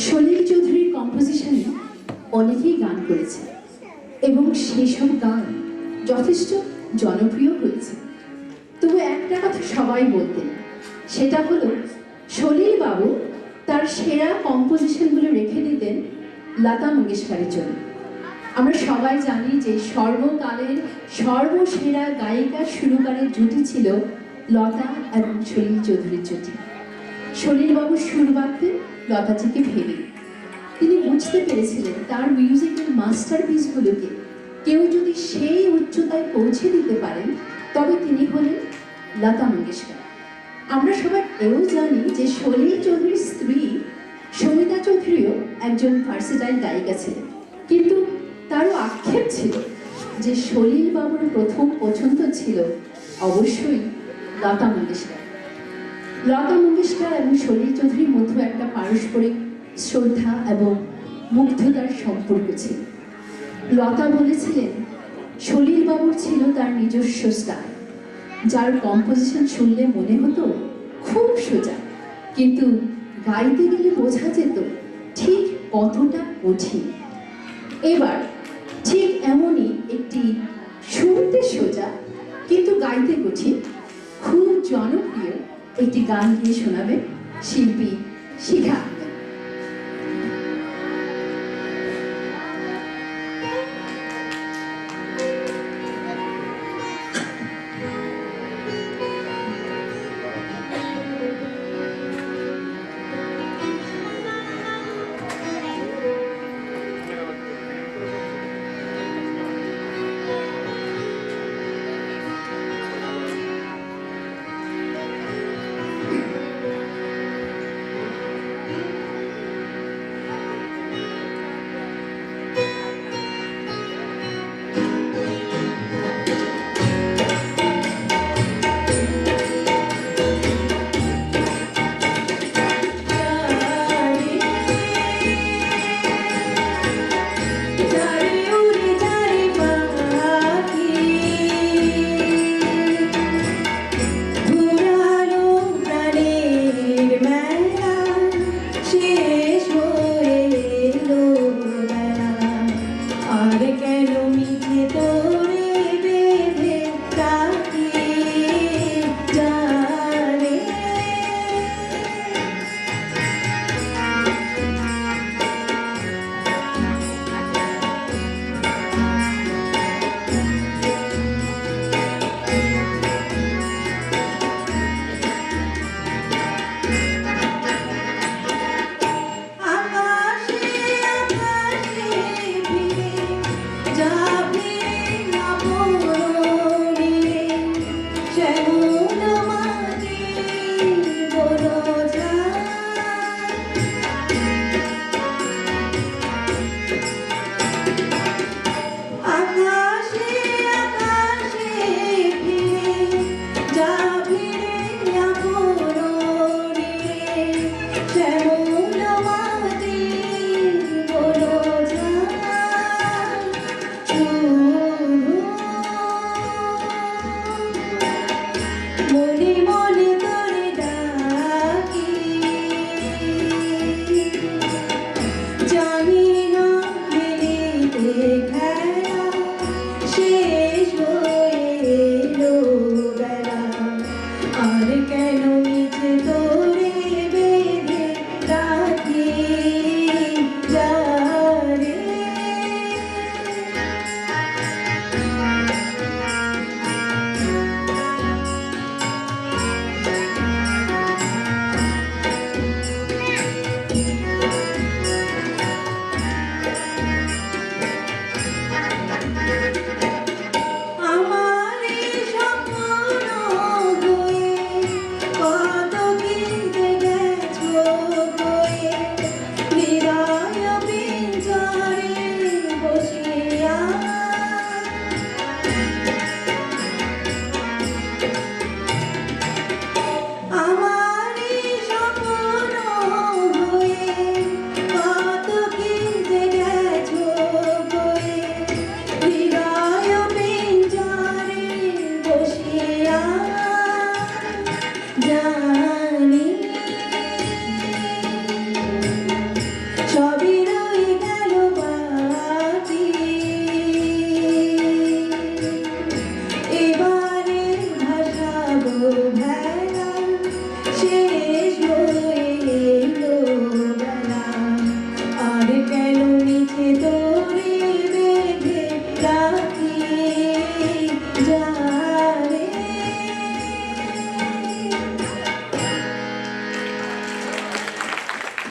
সলিল চৌধুরীর কম্পোজিশনে অনেকেই গান করেছে এবং সেসব গান যথেষ্ট জনপ্রিয় হয়েছে। তবু একটা কথা সবাই বলতেন, সেটা হলো সলিল বাবু তার সেরা কম্পোজিশনগুলো রেখে দিতেন লতা মঙ্গেশকরের জন্য। আমরা সবাই জানি যে সর্বকালের সর্বসেরা গায়িকা সুরকারের জুটি ছিল লতা এবং সলিল চৌধুরীর জুটি। সলিল বাবু সুর বাঁধতেন লতাজিকে ভেবে। তিনি বুঝতে পেরেছিলেন তার মিউজিকের মাস্টারপিসগুলোকে কেউ যদি সেই উচ্চতায় পৌঁছে দিতে পারেন তবে তিনি হলেন লতা মঙ্গেশকর। আমরা সবাই এও জানি যে সলিল চৌধুরীর স্ত্রী সমিতা চৌধুরীও একজন ভার্সেটাইল গায়িকা ছিলেন, কিন্তু তারও আক্ষেপ ছিল যে সলিল বাবুর প্রথম পছন্দ ছিল অবশ্যই লতা মঙ্গেশকর। লতা মঙ্গেশকর এবং সলিল চৌধুরীর মধ্যে একটা পারস্পরিক শ্রদ্ধা এবং মুগ্ধতার সম্পর্ক ছিল। লতা বলেছিলেন সলিল বাবুর ছিল তার নিজস্ব স্টাইল, যার কম্পোজিশন শুনলে মনে হতো খুব সোজা, কিন্তু গাইতে গেলে বোঝা যেত ঠিক কতটা কঠিন। এবার ঠিক এমনই একটি শুনতে সোজা কিন্তু গাইতে কঠিন, খুব জনপ্রিয় একটি গান দিয়ে শোনাবে শিল্পী শিখা।